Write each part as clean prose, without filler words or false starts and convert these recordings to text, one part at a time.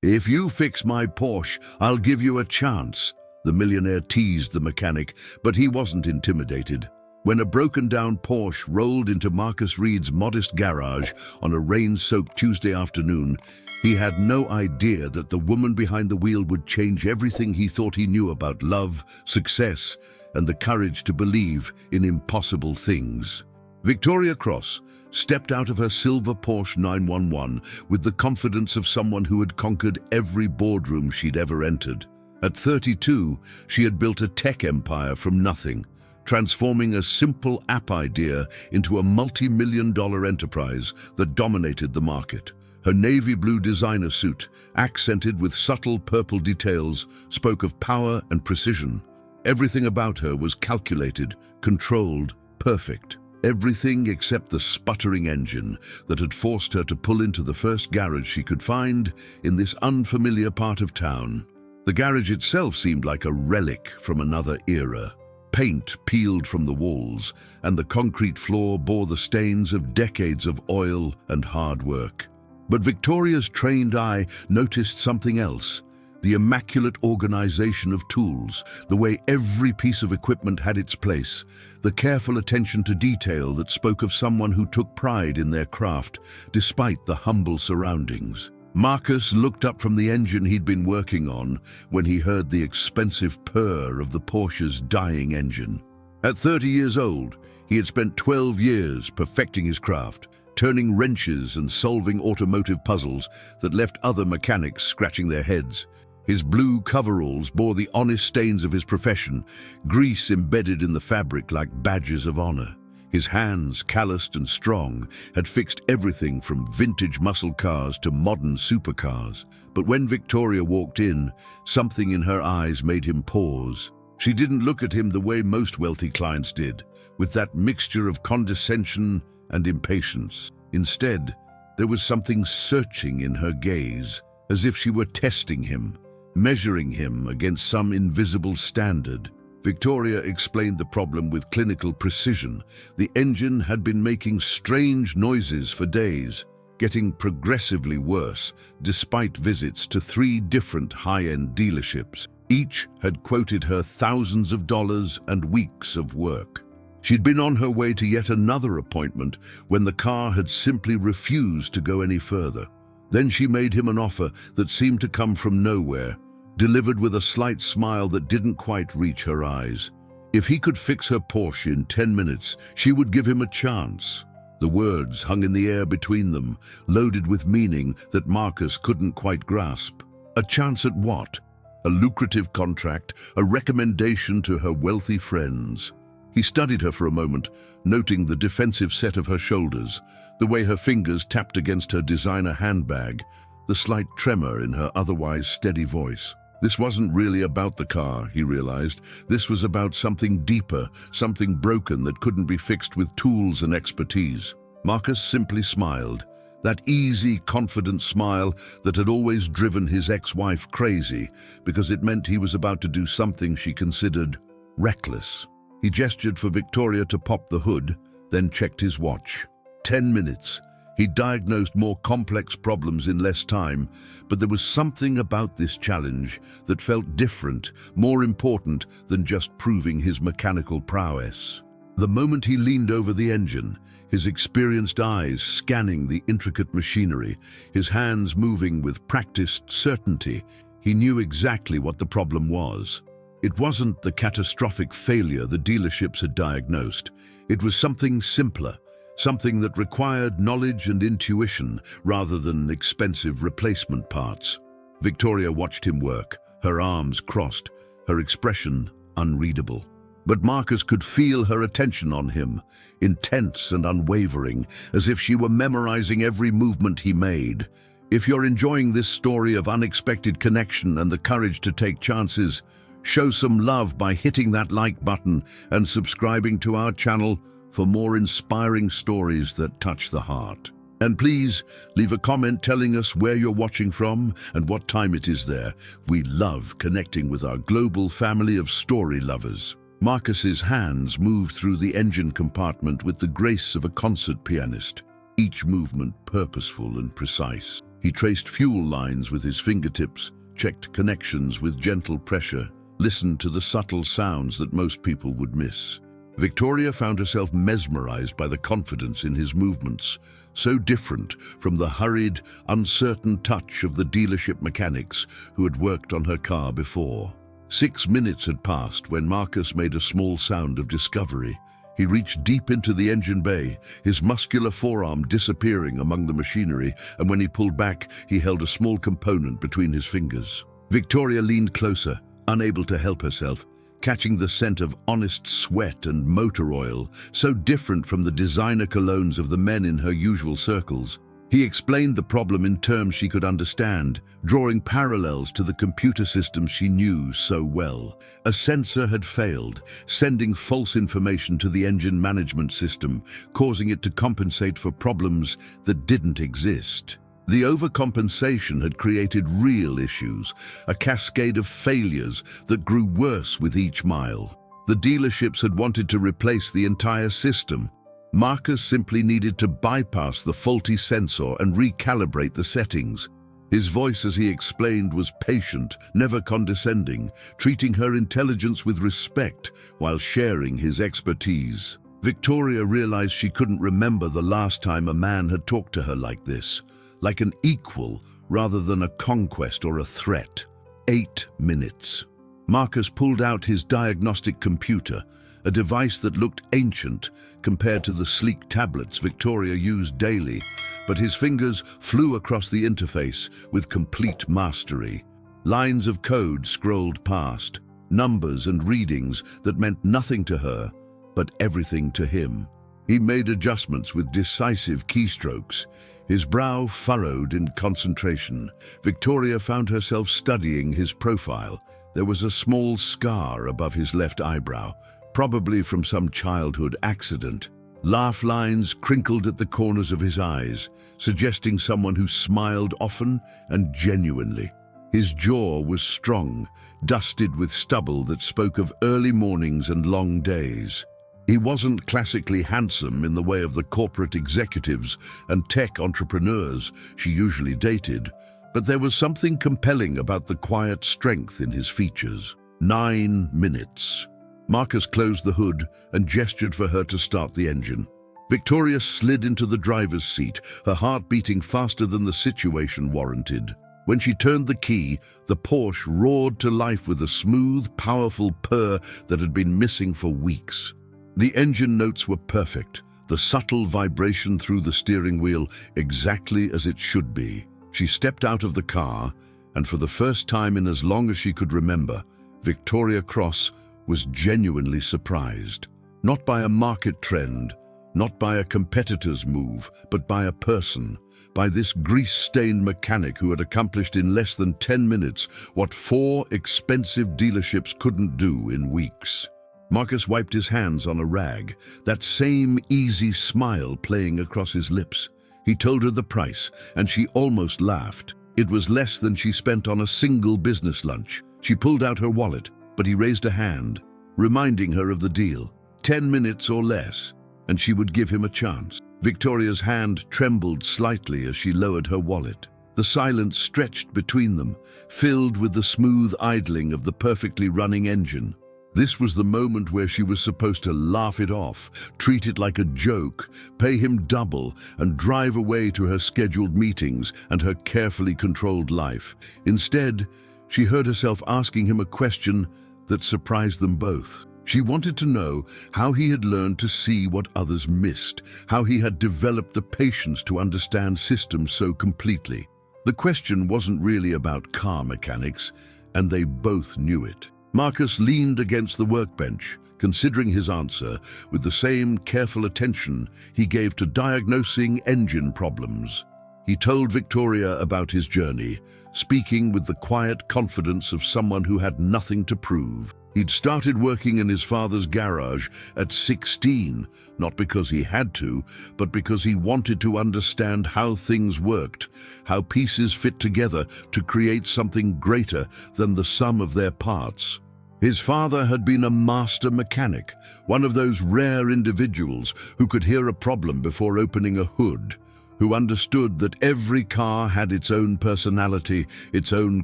"If you fix my Porsche, I'll give you a chance." The millionaire teased the mechanic, but he wasn't intimidated. When a broken-down Porsche rolled into Marcus Reed's modest garage on a rain-soaked Tuesday afternoon, he had no idea that the woman behind the wheel would change everything he thought he knew about love, success, and the courage to believe in impossible things. Victoria Cross stepped out of her silver Porsche 911 with the confidence of someone who had conquered every boardroom she'd ever entered. At 32, she had built a tech empire from nothing, transforming a simple app idea into a multi-million-dollar enterprise that dominated the market. Her navy blue designer suit, accented with subtle purple details, spoke of power and precision. Everything about her was calculated, controlled, perfect. Everything except the sputtering engine that had forced her to pull into the first garage she could find in this unfamiliar part of town. The garage itself seemed like a relic from another era. Paint peeled from the walls, and the concrete floor bore the stains of decades of oil and hard work. But Victoria's trained eye noticed something else: the immaculate organization of tools, the way every piece of equipment had its place, the careful attention to detail that spoke of someone who took pride in their craft, despite the humble surroundings. Marcus looked up from the engine he'd been working on when he heard the expensive purr of the Porsche's dying engine. At 30 years old, he had spent 12 years perfecting his craft, turning wrenches and solving automotive puzzles that left other mechanics scratching their heads. His blue coveralls bore the honest stains of his profession, grease embedded in the fabric like badges of honor. His hands, calloused and strong, had fixed everything from vintage muscle cars to modern supercars. But when Victoria walked in, something in her eyes made him pause. She didn't look at him the way most wealthy clients did, with that mixture of condescension and impatience. Instead, there was something searching in her gaze, as if she were testing him, measuring him against some invisible standard. Victoria explained the problem with clinical precision. The engine had been making strange noises for days, getting progressively worse, despite visits to 3 different high-end dealerships. Each had quoted her thousands of dollars and weeks of work. She'd been on her way to yet another appointment when the car had simply refused to go any further. Then she made him an offer that seemed to come from nowhere, delivered with a slight smile that didn't quite reach her eyes. If he could fix her Porsche in 10 minutes, she would give him a chance. The words hung in the air between them, loaded with meaning that Marcus couldn't quite grasp. A chance at what? A lucrative contract, a recommendation to her wealthy friends. He studied her for a moment, noting the defensive set of her shoulders, the way her fingers tapped against her designer handbag, the slight tremor in her otherwise steady voice. This wasn't really about the car, he realized. This was about something deeper, something broken that couldn't be fixed with tools and expertise. Marcus simply smiled, that easy, confident smile that had always driven his ex-wife crazy, because it meant he was about to do something she considered reckless. He gestured for Victoria to pop the hood, then checked his watch. 10 minutes. He diagnosed more complex problems in less time, but there was something about this challenge that felt different, more important than just proving his mechanical prowess. The moment he leaned over the engine, his experienced eyes scanning the intricate machinery, his hands moving with practiced certainty, he knew exactly what the problem was. It wasn't the catastrophic failure the dealerships had diagnosed. It was something simpler, something that required knowledge and intuition rather than expensive replacement parts. Victoria watched him work, her arms crossed, her expression unreadable. But Marcus could feel her attention on him, intense and unwavering, as if she were memorizing every movement he made. If you're enjoying this story of unexpected connection and the courage to take chances, show some love by hitting that like button and subscribing to our channel for more inspiring stories that touch the heart. And please leave a comment telling us where you're watching from and what time it is there. We love connecting with our global family of story lovers. Marcus's hands moved through the engine compartment with the grace of a concert pianist, each movement purposeful and precise. He traced fuel lines with his fingertips, checked connections with gentle pressure, listened to the subtle sounds that most people would miss. Victoria found herself mesmerized by the confidence in his movements, so different from the hurried, uncertain touch of the dealership mechanics who had worked on her car before. 6 minutes had passed when Marcus made a small sound of discovery. He reached deep into the engine bay, his muscular forearm disappearing among the machinery, and when he pulled back, he held a small component between his fingers. Victoria leaned closer, unable to help herself, catching the scent of honest sweat and motor oil, so different from the designer colognes of the men in her usual circles. He explained the problem in terms she could understand, drawing parallels to the computer systems she knew so well. A sensor had failed, sending false information to the engine management system, causing it to compensate for problems that didn't exist. The overcompensation had created real issues, a cascade of failures that grew worse with each mile. The dealerships had wanted to replace the entire system. Marcus simply needed to bypass the faulty sensor and recalibrate the settings. His voice as he explained was patient, never condescending, treating her intelligence with respect while sharing his expertise. Victoria realized she couldn't remember the last time a man had talked to her like this, like an equal rather than a conquest or a threat. 8 minutes. Marcus pulled out his diagnostic computer, a device that looked ancient compared to the sleek tablets Victoria used daily, but his fingers flew across the interface with complete mastery. Lines of code scrolled past, numbers and readings that meant nothing to her, but everything to him. He made adjustments with decisive keystrokes, his brow furrowed in concentration. Victoria found herself studying his profile. There was a small scar above his left eyebrow, probably from some childhood accident. Laugh lines crinkled at the corners of his eyes, suggesting someone who smiled often and genuinely. His jaw was strong, dusted with stubble that spoke of early mornings and long days. He wasn't classically handsome in the way of the corporate executives and tech entrepreneurs she usually dated, but there was something compelling about the quiet strength in his features. 9 minutes. Marcus closed the hood and gestured for her to start the engine. Victoria slid into the driver's seat, her heart beating faster than the situation warranted. When she turned the key, the Porsche roared to life with a smooth, powerful purr that had been missing for weeks. The engine notes were perfect, the subtle vibration through the steering wheel exactly as it should be. She stepped out of the car, and for the first time in as long as she could remember, Victoria Cross was genuinely surprised. Not by a market trend, not by a competitor's move, but by a person, by this grease-stained mechanic who had accomplished in less than 10 minutes what 4 expensive dealerships couldn't do in weeks. Marcus wiped his hands on a rag, that same easy smile playing across his lips. He told her the price, and she almost laughed. It was less than she spent on a single business lunch. She pulled out her wallet, but he raised a hand, reminding her of the deal. 10 minutes or less, and she would give him a chance. Victoria's hand trembled slightly as she lowered her wallet. The silence stretched between them, filled with the smooth idling of the perfectly running engine. This was the moment where she was supposed to laugh it off, treat it like a joke, pay him double, and drive away to her scheduled meetings and her carefully controlled life. Instead, she heard herself asking him a question that surprised them both. She wanted to know how he had learned to see what others missed, how he had developed the patience to understand systems so completely. The question wasn't really about car mechanics, and they both knew it. Marcus leaned against the workbench, considering his answer with the same careful attention he gave to diagnosing engine problems. He told Victoria about his journey, speaking with the quiet confidence of someone who had nothing to prove. He'd started working in his father's garage at 16, not because he had to, but because he wanted to understand how things worked, how pieces fit together to create something greater than the sum of their parts. His father had been a master mechanic, one of those rare individuals who could hear a problem before opening a hood, who understood that every car had its own personality, its own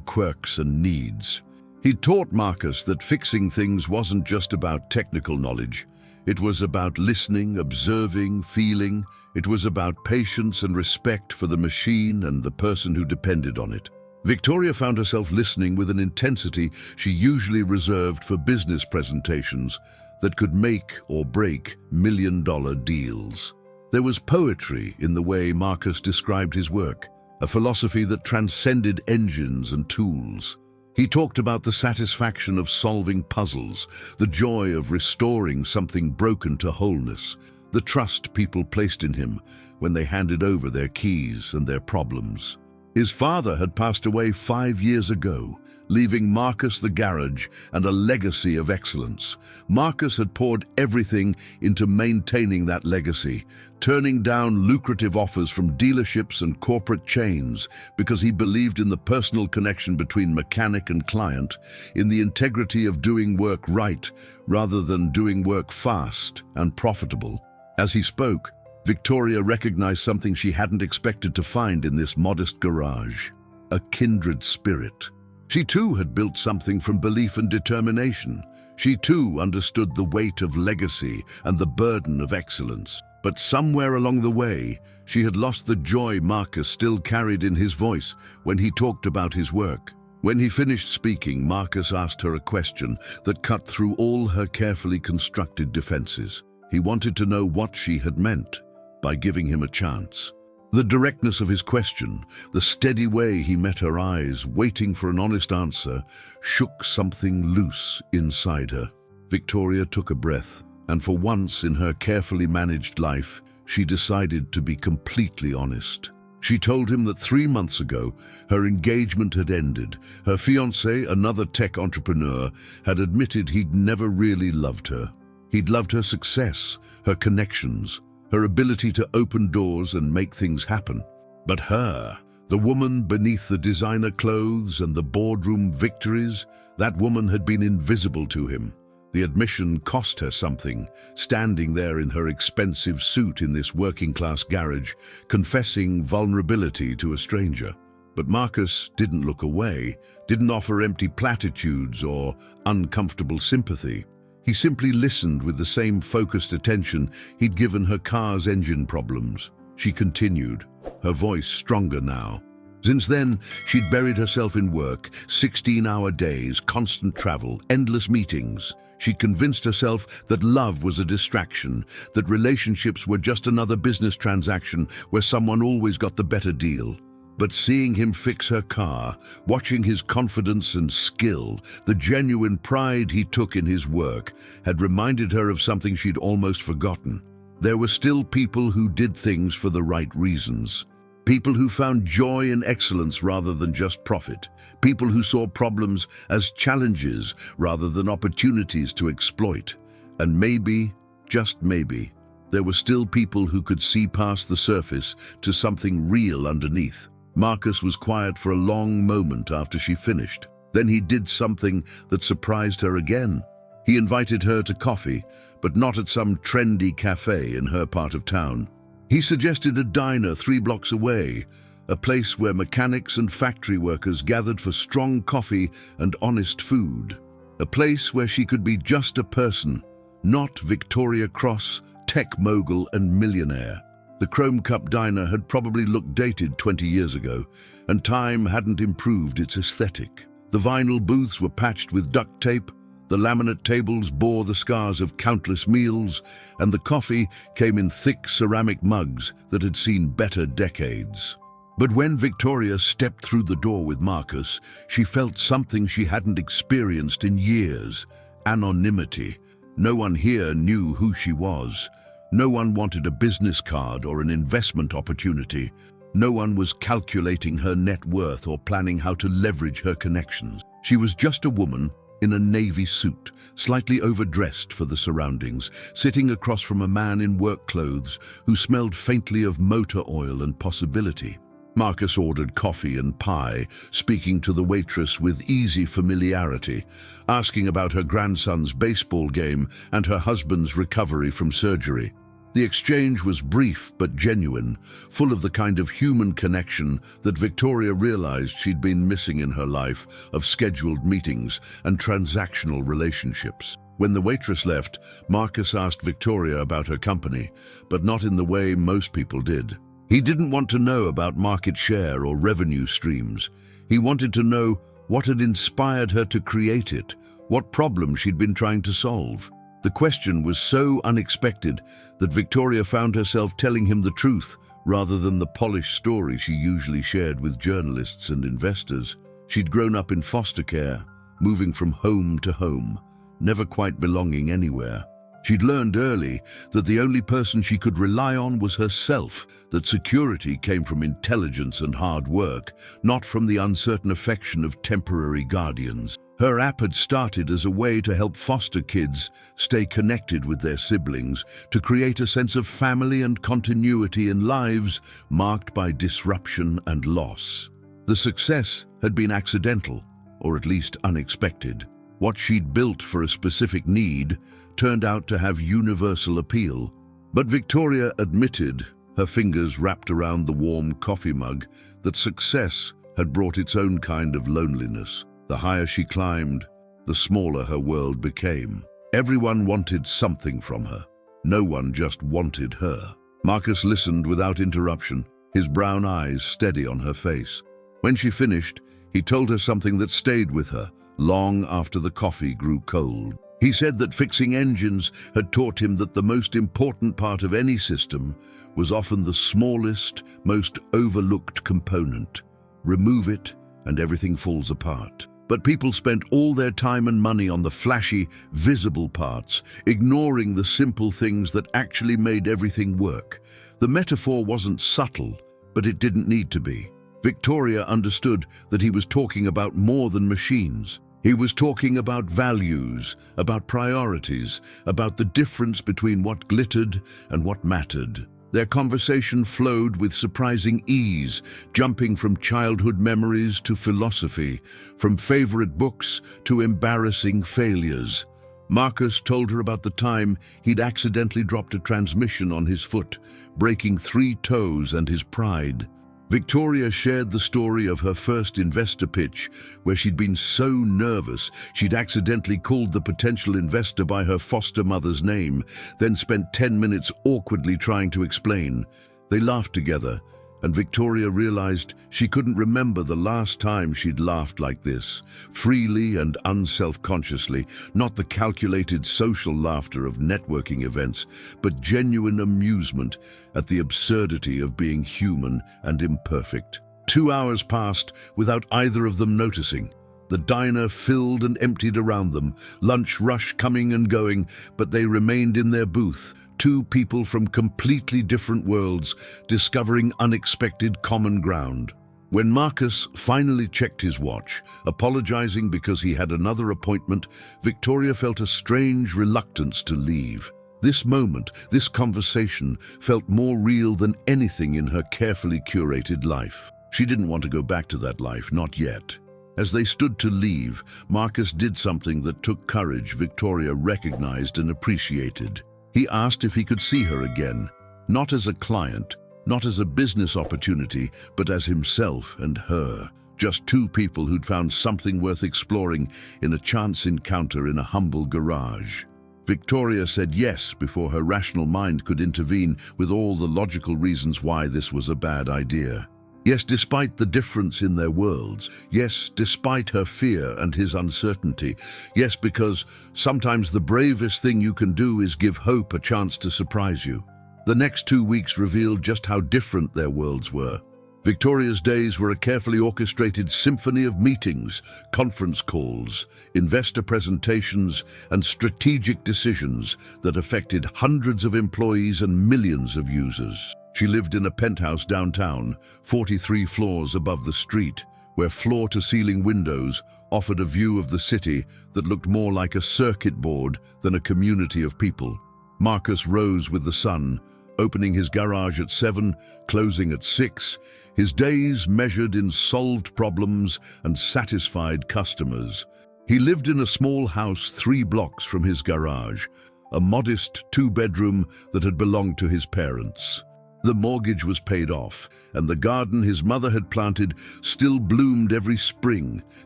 quirks and needs. He taught Marcus that fixing things wasn't just about technical knowledge. It was about listening, observing, feeling. It was about patience and respect for the machine and the person who depended on it. Victoria found herself listening with an intensity she usually reserved for business presentations that could make or break million-dollar deals. There was poetry in the way Marcus described his work, a philosophy that transcended engines and tools. He talked about the satisfaction of solving puzzles, the joy of restoring something broken to wholeness, the trust people placed in him when they handed over their keys and their problems. His father had passed away 5 years ago, leaving Marcus the garage and a legacy of excellence. Marcus had poured everything into maintaining that legacy, turning down lucrative offers from dealerships and corporate chains because he believed in the personal connection between mechanic and client, in the integrity of doing work right rather than doing work fast and profitable. As he spoke, Victoria recognized something she hadn't expected to find in this modest garage: a kindred spirit. She too had built something from belief and determination. She too understood the weight of legacy and the burden of excellence. But somewhere along the way, she had lost the joy Marcus still carried in his voice when he talked about his work. When he finished speaking, Marcus asked her a question that cut through all her carefully constructed defenses. He wanted to know what she had meant by giving him a chance. The directness of his question, the steady way he met her eyes, waiting for an honest answer, shook something loose inside her. Victoria took a breath, and for once in her carefully managed life, she decided to be completely honest. She told him that 3 months ago, her engagement had ended. Her fiancé, another tech entrepreneur, had admitted he'd never really loved her. He'd loved her success, her connections, her ability to open doors and make things happen. But her, the woman beneath the designer clothes and the boardroom victories, that woman had been invisible to him. The admission cost her something, standing there in her expensive suit in this working-class garage, confessing vulnerability to a stranger. But Marcus didn't look away, didn't offer empty platitudes or uncomfortable sympathy. He simply listened with the same focused attention he'd given her car's engine problems. She continued, her voice stronger now. Since then, she'd buried herself in work, 16-hour days, constant travel, endless meetings. She convinced herself that love was a distraction, that relationships were just another business transaction where someone always got the better deal. But seeing him fix her car, watching his confidence and skill, the genuine pride he took in his work, had reminded her of something she'd almost forgotten. There were still people who did things for the right reasons. People who found joy in excellence rather than just profit. People who saw problems as challenges rather than opportunities to exploit. And maybe, just maybe, there were still people who could see past the surface to something real underneath. Marcus was quiet for a long moment after she finished. Then he did something that surprised her again. He invited her to coffee, but not at some trendy cafe in her part of town. He suggested a diner 3 blocks away, a place where mechanics and factory workers gathered for strong coffee and honest food. A place where she could be just a person, not Victoria Cross, tech mogul and millionaire. The Chrome Cup diner had probably looked dated 20 years ago, and time hadn't improved its aesthetic. The vinyl booths were patched with duct tape, the laminate tables bore the scars of countless meals, and the coffee came in thick ceramic mugs that had seen better decades. But when Victoria stepped through the door with Marcus, she felt something she hadn't experienced in years: anonymity. No one here knew who she was. No one wanted a business card or an investment opportunity. No one was calculating her net worth or planning how to leverage her connections. She was just a woman in a navy suit, slightly overdressed for the surroundings, sitting across from a man in work clothes who smelled faintly of motor oil and possibility. Marcus ordered coffee and pie, speaking to the waitress with easy familiarity, asking about her grandson's baseball game and her husband's recovery from surgery. The exchange was brief but genuine, full of the kind of human connection that Victoria realized she'd been missing in her life, of scheduled meetings and transactional relationships. When the waitress left, Marcus asked Victoria about her company, but not in the way most people did. He didn't want to know about market share or revenue streams. He wanted to know what had inspired her to create it, what problem she'd been trying to solve. The question was so unexpected that Victoria found herself telling him the truth rather than the polished story she usually shared with journalists and investors. She'd grown up in foster care, moving from home to home, never quite belonging anywhere. She'd learned early that the only person she could rely on was herself, that security came from intelligence and hard work, not from the uncertain affection of temporary guardians. Her app had started as a way to help foster kids stay connected with their siblings, to create a sense of family and continuity in lives marked by disruption and loss. The success had been accidental, or at least unexpected. What she'd built for a specific need turned out to have universal appeal. But Victoria admitted, her fingers wrapped around the warm coffee mug, that success had brought its own kind of loneliness. The higher she climbed, the smaller her world became. Everyone wanted something from her. No one just wanted her. Marcus listened without interruption, his brown eyes steady on her face. When she finished, he told her something that stayed with her long after the coffee grew cold. He said that fixing engines had taught him that the most important part of any system was often the smallest, most overlooked component. Remove it, and everything falls apart. But people spent all their time and money on the flashy, visible parts, ignoring the simple things that actually made everything work. The metaphor wasn't subtle, but it didn't need to be. Victoria understood that he was talking about more than machines. He was talking about values, about priorities, about the difference between what glittered and what mattered. Their conversation flowed with surprising ease, jumping from childhood memories to philosophy, from favorite books to embarrassing failures. Marcus told her about the time he'd accidentally dropped a transmission on his foot, breaking 3 toes and his pride. Victoria shared the story of her first investor pitch, where she'd been so nervous she'd accidentally called the potential investor by her foster mother's name, then spent 10 minutes awkwardly trying to explain. They laughed together, and Victoria realized she couldn't remember the last time she'd laughed like this, freely and unself-consciously, not the calculated social laughter of networking events, but genuine amusement at the absurdity of being human and imperfect. 2 hours passed without either of them noticing. The diner filled and emptied around them, lunch rush coming and going, but they remained in their booth, 2 people from completely different worlds, discovering unexpected common ground. When Marcus finally checked his watch, apologizing because he had another appointment, Victoria felt a strange reluctance to leave. This moment, this conversation, felt more real than anything in her carefully curated life. She didn't want to go back to that life, not yet. As they stood to leave, Marcus did something that took courage Victoria recognized and appreciated. He asked if he could see her again, not as a client, not as a business opportunity, but as himself and her, just 2 people who'd found something worth exploring in a chance encounter in a humble garage. Victoria said yes before her rational mind could intervene with all the logical reasons why this was a bad idea. Yes, despite the difference in their worlds. Yes, despite her fear and his uncertainty. Yes, because sometimes the bravest thing you can do is give hope a chance to surprise you. The next 2 weeks revealed just how different their worlds were. Victoria's days were a carefully orchestrated symphony of meetings, conference calls, investor presentations, and strategic decisions that affected hundreds of employees and millions of users. She lived in a penthouse downtown, 43 floors above the street, where floor-to-ceiling windows offered a view of the city that looked more like a circuit board than a community of people. Marcus rose with the sun, opening his garage at 7, closing at 6, his days measured in solved problems and satisfied customers. He lived in a small house 3 blocks from his garage, a modest two-bedroom that had belonged to his parents. The mortgage was paid off, and the garden his mother had planted still bloomed every spring,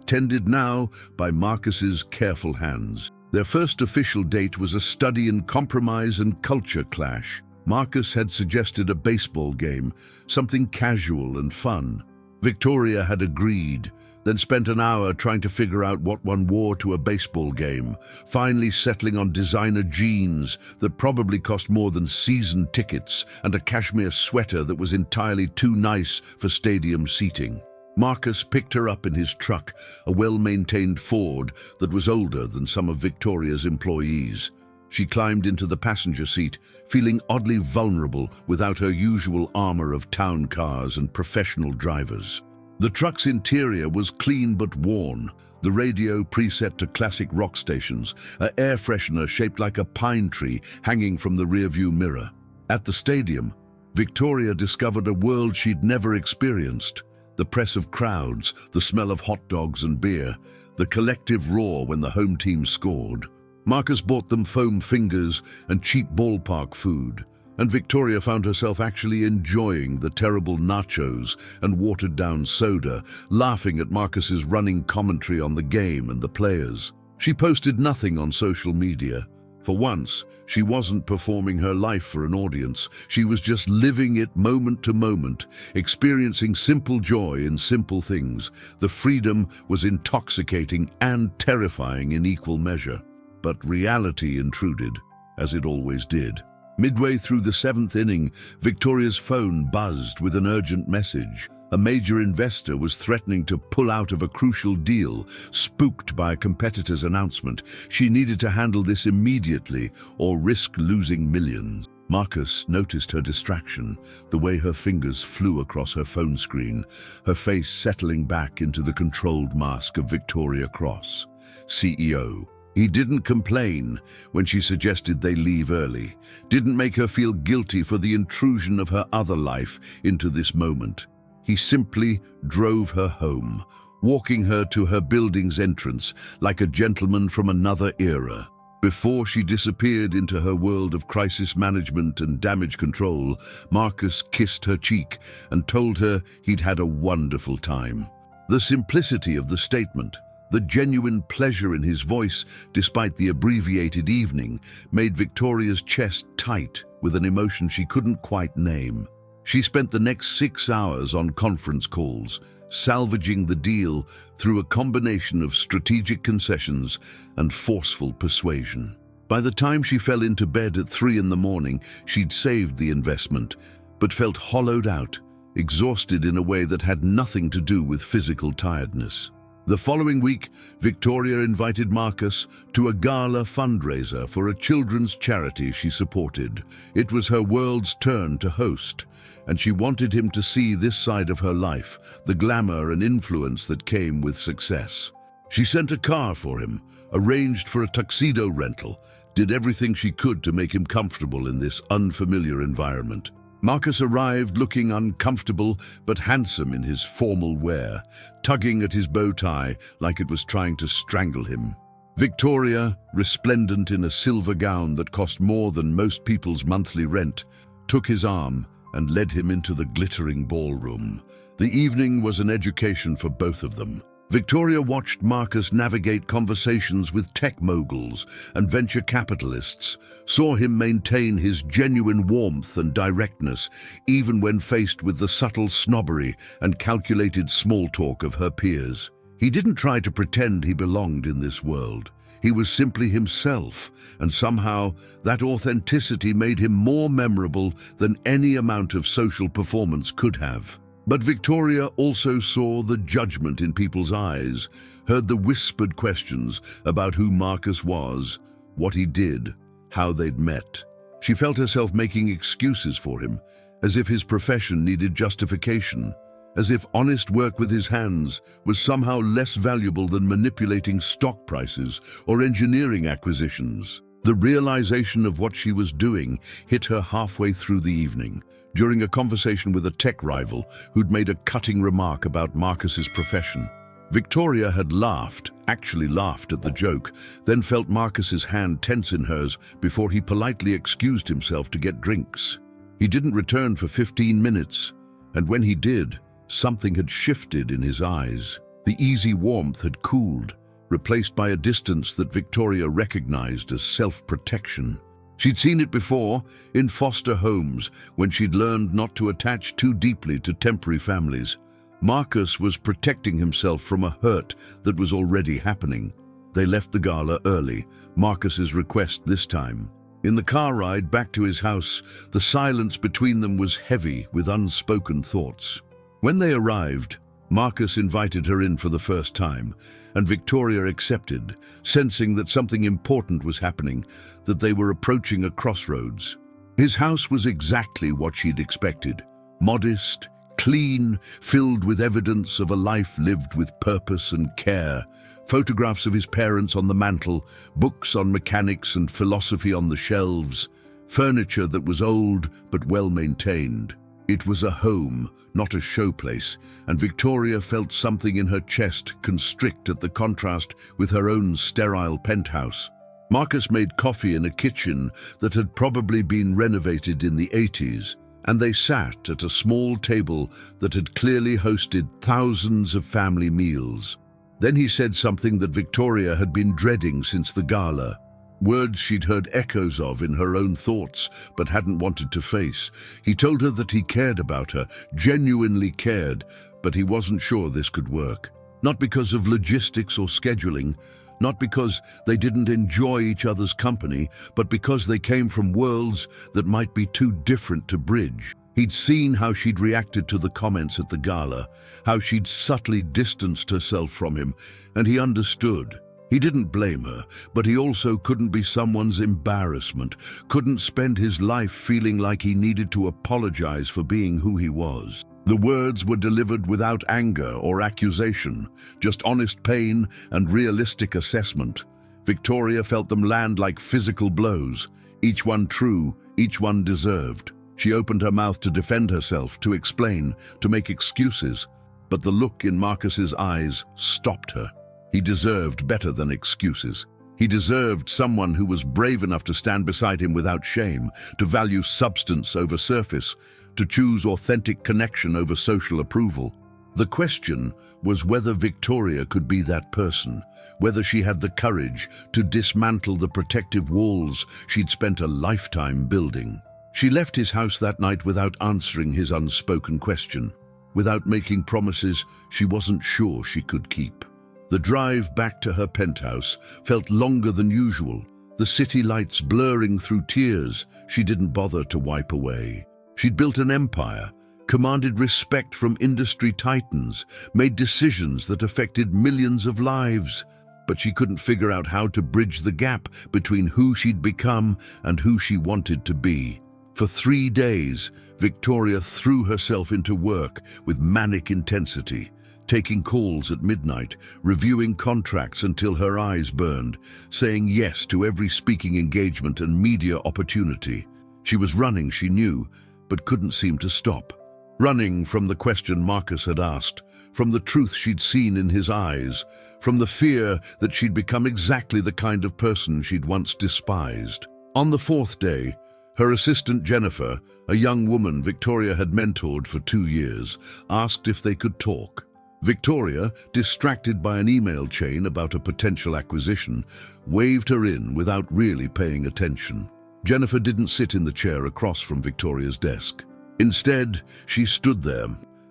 tended now by Marcus's careful hands. Their first official date was a study in compromise and culture clash. Marcus had suggested a baseball game, something casual and fun. Victoria had agreed, then spent an hour trying to figure out what one wore to a baseball game, finally settling on designer jeans that probably cost more than season tickets and a cashmere sweater that was entirely too nice for stadium seating. Marcus picked her up in his truck, a well-maintained Ford that was older than some of Victoria's employees. She climbed into the passenger seat, feeling oddly vulnerable without her usual armor of town cars and professional drivers. The truck's interior was clean but worn, the radio preset to classic rock stations, an air freshener shaped like a pine tree hanging from the rearview mirror. At the stadium, Victoria discovered a world she'd never experienced. The press of crowds, the smell of hot dogs and beer, the collective roar when the home team scored. Marcus bought them foam fingers and cheap ballpark food, and Victoria found herself actually enjoying the terrible nachos and watered-down soda, laughing at Marcus's running commentary on the game and the players. She posted nothing on social media. For once, she wasn't performing her life for an audience. She was just living it moment to moment, experiencing simple joy in simple things. The freedom was intoxicating and terrifying in equal measure. But reality intruded, as it always did. Midway through the seventh inning, Victoria's phone buzzed with an urgent message. A major investor was threatening to pull out of a crucial deal, spooked by a competitor's announcement. She needed to handle this immediately or risk losing millions. Marcus noticed her distraction, the way her fingers flew across her phone screen, her face settling back into the controlled mask of Victoria Cross, CEO. He didn't complain when she suggested they leave early, didn't make her feel guilty for the intrusion of her other life into this moment. He simply drove her home, walking her to her building's entrance like a gentleman from another era. Before she disappeared into her world of crisis management and damage control, Marcus kissed her cheek and told her he'd had a wonderful time. The simplicity of the statement, the genuine pleasure in his voice, despite the abbreviated evening, made Victoria's chest tight with an emotion she couldn't quite name. She spent the next 6 hours on conference calls, salvaging the deal through a combination of strategic concessions and forceful persuasion. By the time she fell into bed at 3 in the morning, she'd saved the investment, but felt hollowed out, exhausted in a way that had nothing to do with physical tiredness. The following week, Victoria invited Marcus to a gala fundraiser for a children's charity she supported. It was her world's turn to host, and she wanted him to see this side of her life, the glamour and influence that came with success. She sent a car for him, arranged for a tuxedo rental, did everything she could to make him comfortable in this unfamiliar environment. Marcus arrived looking uncomfortable but handsome in his formal wear, tugging at his bow tie like it was trying to strangle him. Victoria, resplendent in a silver gown that cost more than most people's monthly rent, took his arm and led him into the glittering ballroom. The evening was an education for both of them. Victoria watched Marcus navigate conversations with tech moguls and venture capitalists, saw him maintain his genuine warmth and directness, even when faced with the subtle snobbery and calculated small talk of her peers. He didn't try to pretend he belonged in this world. He was simply himself, and somehow that authenticity made him more memorable than any amount of social performance could have. But Victoria also saw the judgment in people's eyes, heard the whispered questions about who Marcus was, what he did, how they'd met. She felt herself making excuses for him, as if his profession needed justification, as if honest work with his hands was somehow less valuable than manipulating stock prices or engineering acquisitions. The realization of what she was doing hit her halfway through the evening, during a conversation with a tech rival who'd made a cutting remark about Marcus's profession. Victoria had laughed, actually laughed at the joke, then felt Marcus's hand tense in hers before he politely excused himself to get drinks. He didn't return for 15 minutes, and when he did, something had shifted in his eyes. The easy warmth had cooled, replaced by a distance that Victoria recognized as self-protection. She'd seen it before, in foster homes, when she'd learned not to attach too deeply to temporary families. Marcus was protecting himself from a hurt that was already happening. They left the gala early, Marcus's request this time. In the car ride back to his house, the silence between them was heavy with unspoken thoughts. When they arrived, Marcus invited her in for the first time, and Victoria accepted, sensing that something important was happening, that they were approaching a crossroads. His house was exactly what she'd expected. Modest, clean, filled with evidence of a life lived with purpose and care. Photographs of his parents on the mantel, books on mechanics and philosophy on the shelves, furniture that was old but well-maintained. It was a home, not a showplace, and Victoria felt something in her chest constrict at the contrast with her own sterile penthouse. Marcus made coffee in a kitchen that had probably been renovated in the 80s, and they sat at a small table that had clearly hosted thousands of family meals. Then he said something that Victoria had been dreading since the gala. Words she'd heard echoes of in her own thoughts, but hadn't wanted to face. He told her that he cared about her, genuinely cared, but he wasn't sure this could work. Not because of logistics or scheduling, not because they didn't enjoy each other's company, but because they came from worlds that might be too different to bridge. He'd seen how she'd reacted to the comments at the gala, how she'd subtly distanced herself from him, and he understood. He didn't blame her, but he also couldn't be someone's embarrassment, couldn't spend his life feeling like he needed to apologize for being who he was. The words were delivered without anger or accusation, just honest pain and realistic assessment. Victoria felt them land like physical blows, each one true, each one deserved. She opened her mouth to defend herself, to explain, to make excuses, but the look in Marcus's eyes stopped her. He deserved better than excuses. He deserved someone who was brave enough to stand beside him without shame, to value substance over surface, to choose authentic connection over social approval. The question was whether Victoria could be that person, whether she had the courage to dismantle the protective walls she'd spent a lifetime building. She left his house that night without answering his unspoken question, without making promises she wasn't sure she could keep. The drive back to her penthouse felt longer than usual, the city lights blurring through tears she didn't bother to wipe away. She'd built an empire, commanded respect from industry titans, made decisions that affected millions of lives, but she couldn't figure out how to bridge the gap between who she'd become and who she wanted to be. For 3 days, Victoria threw herself into work with manic intensity, taking calls at midnight, reviewing contracts until her eyes burned, saying yes to every speaking engagement and media opportunity. She was running, she knew, but couldn't seem to stop. Running from the question Marcus had asked, from the truth she'd seen in his eyes, from the fear that she'd become exactly the kind of person she'd once despised. On the 4th day, her assistant Jennifer, a young woman Victoria had mentored for 2 years, asked if they could talk. Victoria, distracted by an email chain about a potential acquisition, waved her in without really paying attention. Jennifer didn't sit in the chair across from Victoria's desk. Instead, she stood there,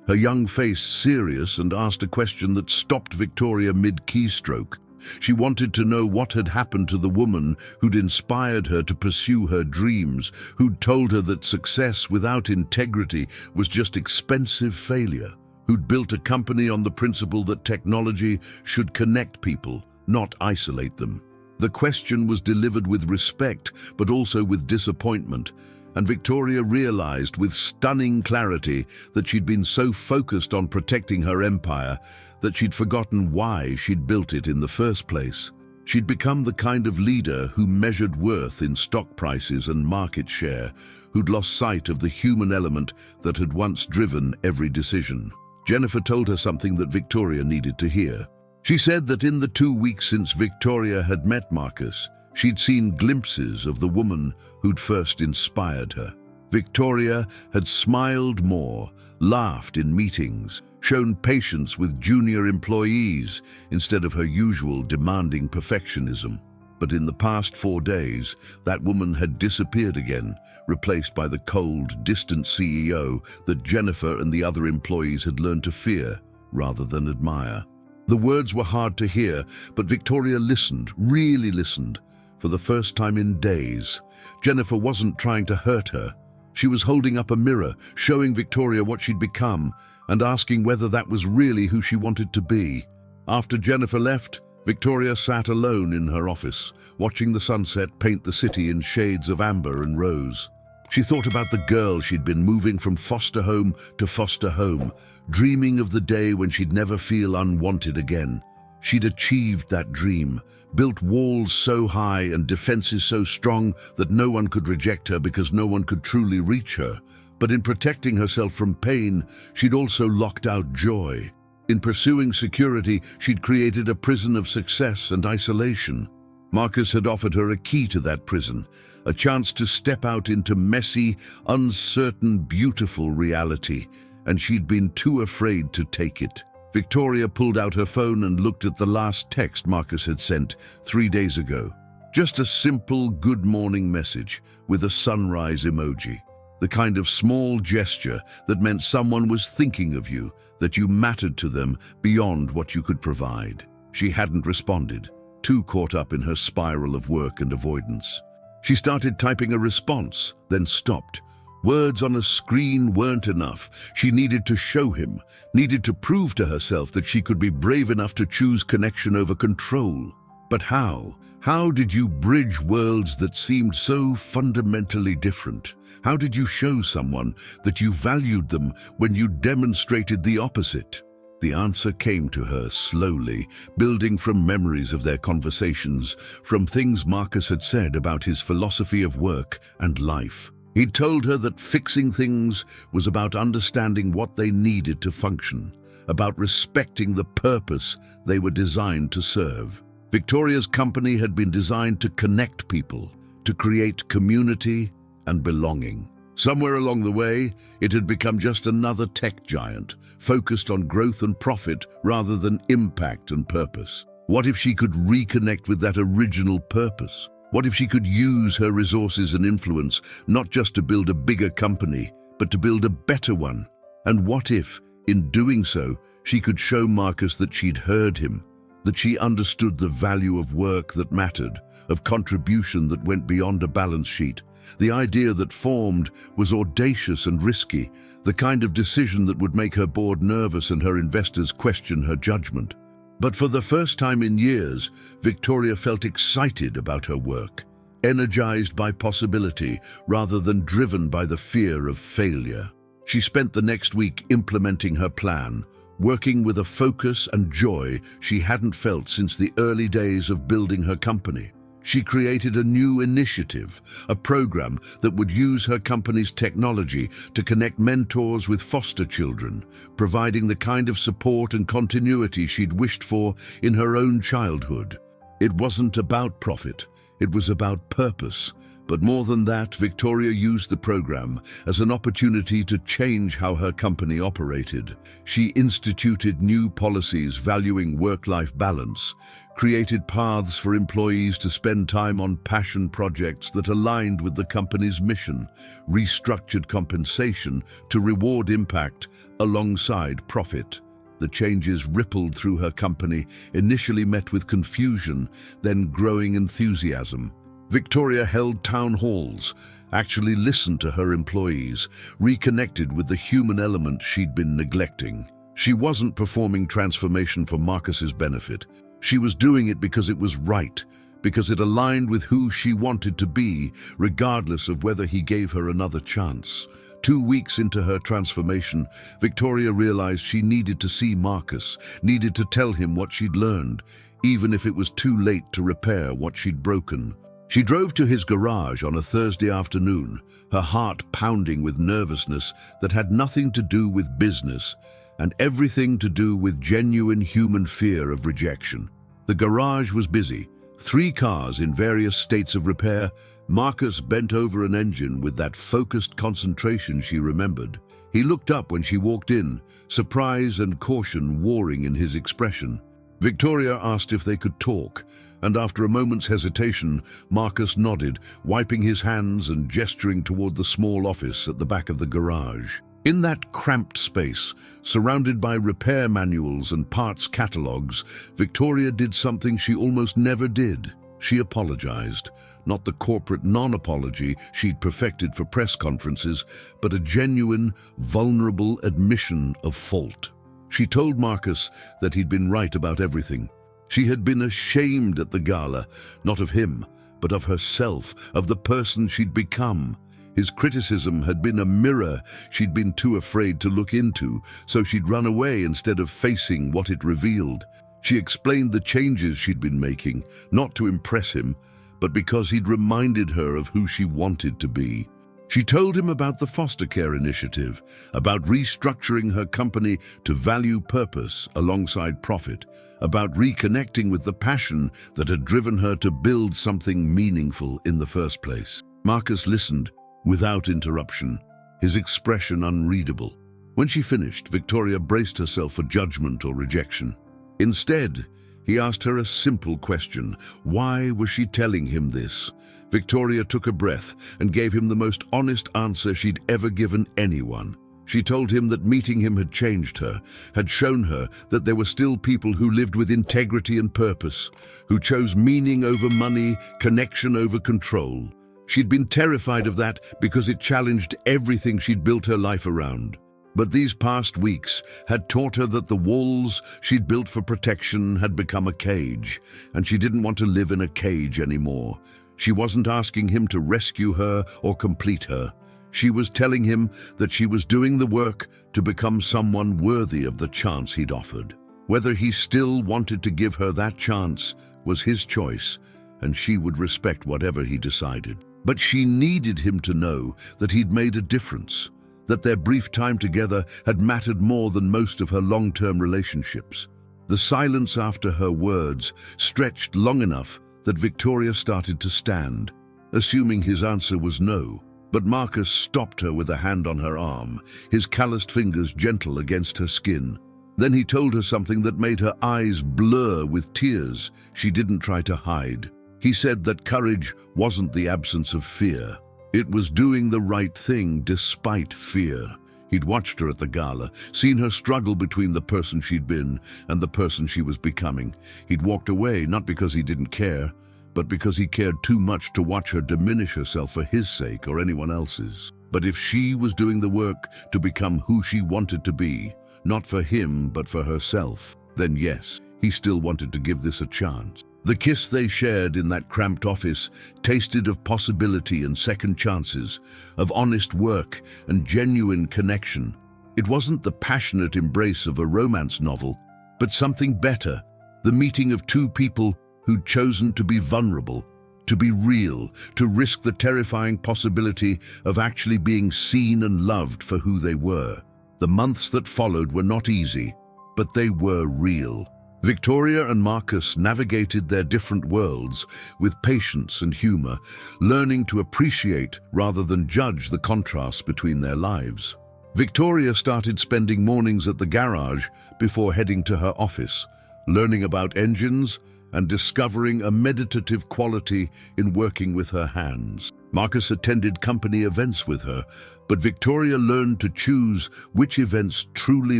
her young face serious, and asked a question that stopped Victoria mid-keystroke. She wanted to know what had happened to the woman who'd inspired her to pursue her dreams, who'd told her that success without integrity was just expensive failure, who'd built a company on the principle that technology should connect people, not isolate them. The question was delivered with respect, but also with disappointment, and Victoria realized with stunning clarity that she'd been so focused on protecting her empire that she'd forgotten why she'd built it in the first place. She'd become the kind of leader who measured worth in stock prices and market share, who'd lost sight of the human element that had once driven every decision. Jennifer told her something that Victoria needed to hear. She said that in the 2 weeks since Victoria had met Marcus, she'd seen glimpses of the woman who'd first inspired her. Victoria had smiled more, laughed in meetings, shown patience with junior employees instead of her usual demanding perfectionism. But in the past 4 days, that woman had disappeared again, replaced by the cold, distant CEO that Jennifer and the other employees had learned to fear rather than admire. The words were hard to hear, but Victoria listened, really listened, for the first time in days. Jennifer wasn't trying to hurt her. She was holding up a mirror, showing Victoria what she'd become, and asking whether that was really who she wanted to be. After Jennifer left, Victoria sat alone in her office, watching the sunset paint the city in shades of amber and rose. She thought about the girl she'd been moving from foster home to foster home, dreaming of the day when she'd never feel unwanted again. She'd achieved that dream, built walls so high and defenses so strong that no one could reject her because no one could truly reach her. But in protecting herself from pain, she'd also locked out joy. In pursuing security, she'd created a prison of success and isolation. Marcus had offered her a key to that prison, a chance to step out into messy, uncertain, beautiful reality, and she'd been too afraid to take it. Victoria pulled out her phone and looked at the last text Marcus had sent 3 days ago. Just a simple good morning message with a sunrise emoji. The kind of small gesture that meant someone was thinking of you, that you mattered to them beyond what you could provide. She hadn't responded, too caught up in her spiral of work and avoidance. She started typing a response, then stopped. Words on a screen weren't enough. She needed to show him, needed to prove to herself that she could be brave enough to choose connection over control. But how? How did you bridge worlds that seemed so fundamentally different? How did you show someone that you valued them when you demonstrated the opposite? The answer came to her slowly, building from memories of their conversations, from things Marcus had said about his philosophy of work and life. He'd told her that fixing things was about understanding what they needed to function, about respecting the purpose they were designed to serve. Victoria's company had been designed to connect people, to create community and belonging. Somewhere along the way, it had become just another tech giant, focused on growth and profit rather than impact and purpose. What if she could reconnect with that original purpose? What if she could use her resources and influence not just to build a bigger company, but to build a better one? And what if, in doing so, she could show Marcus that she'd heard him, that she understood the value of work that mattered, of contribution that went beyond a balance sheet? The idea that formed was audacious and risky, the kind of decision that would make her board nervous and her investors question her judgment. But for the first time in years, Victoria felt excited about her work, energized by possibility rather than driven by the fear of failure. She spent the next week implementing her plan, working with a focus and joy she hadn't felt since the early days of building her company. She created a new initiative, a program that would use her company's technology to connect mentors with foster children, providing the kind of support and continuity she'd wished for in her own childhood. It wasn't about profit, it was about purpose. But more than that, Victoria used the program as an opportunity to change how her company operated. She instituted new policies valuing work-life balance, created paths for employees to spend time on passion projects that aligned with the company's mission, restructured compensation to reward impact alongside profit. The changes rippled through her company, initially met with confusion, then growing enthusiasm. Victoria held town halls, actually listened to her employees, reconnected with the human element she'd been neglecting. She wasn't performing transformation for Marcus's benefit. She was doing it because it was right, because it aligned with who she wanted to be, regardless of whether he gave her another chance. 2 weeks into her transformation, Victoria realized she needed to see Marcus, needed to tell him what she'd learned, even if it was too late to repair what she'd broken. She drove to his garage on a Thursday afternoon, her heart pounding with nervousness that had nothing to do with business, and everything to do with genuine human fear of rejection. The garage was busy, 3 cars in various states of repair. Marcus bent over an engine with that focused concentration she remembered. He looked up when she walked in, surprise and caution warring in his expression. Victoria asked if they could talk, and after a moment's hesitation, Marcus nodded, wiping his hands and gesturing toward the small office at the back of the garage. In that cramped space, surrounded by repair manuals and parts catalogs, Victoria did something she almost never did. She apologized. Not the corporate non-apology she'd perfected for press conferences, but a genuine, vulnerable admission of fault. She told Marcus that he'd been right about everything. She had been ashamed at the gala, not of him, but of herself, of the person she'd become. His criticism had been a mirror she'd been too afraid to look into, so she'd run away instead of facing what it revealed. She explained the changes she'd been making, not to impress him, but because he'd reminded her of who she wanted to be. She told him about the foster care initiative, about restructuring her company to value purpose alongside profit, about reconnecting with the passion that had driven her to build something meaningful in the first place. Marcus listened without interruption, his expression unreadable. When she finished, Victoria braced herself for judgment or rejection. Instead, he asked her a simple question. Why was she telling him this? Victoria took a breath and gave him the most honest answer she'd ever given anyone. She told him that meeting him had changed her, had shown her that there were still people who lived with integrity and purpose, who chose meaning over money, connection over control. She'd been terrified of that because it challenged everything she'd built her life around. But these past weeks had taught her that the walls she'd built for protection had become a cage, and she didn't want to live in a cage anymore. She wasn't asking him to rescue her or complete her. She was telling him that she was doing the work to become someone worthy of the chance he'd offered. Whether he still wanted to give her that chance was his choice, and she would respect whatever he decided. But she needed him to know that he'd made a difference, that their brief time together had mattered more than most of her long-term relationships. The silence after her words stretched long enough that Victoria started to stand, assuming his answer was no. But Marcus stopped her with a hand on her arm, his calloused fingers gentle against her skin. Then he told her something that made her eyes blur with tears she didn't try to hide. He said that courage wasn't the absence of fear. It was doing the right thing despite fear. He'd watched her at the gala, seen her struggle between the person she'd been and the person she was becoming. He'd walked away not because he didn't care, but because he cared too much to watch her diminish herself for his sake or anyone else's. But if she was doing the work to become who she wanted to be, not for him but for herself, then yes, he still wanted to give this a chance. The kiss they shared in that cramped office tasted of possibility and second chances, of honest work and genuine connection. It wasn't the passionate embrace of a romance novel, but something better, the meeting of 2 people who'd chosen to be vulnerable, to be real, to risk the terrifying possibility of actually being seen and loved for who they were. The months that followed were not easy, but they were real. Victoria and Marcus navigated their different worlds with patience and humor, learning to appreciate rather than judge the contrasts between their lives. Victoria started spending mornings at the garage before heading to her office, learning about engines and discovering a meditative quality in working with her hands. Marcus attended company events with her, but Victoria learned to choose which events truly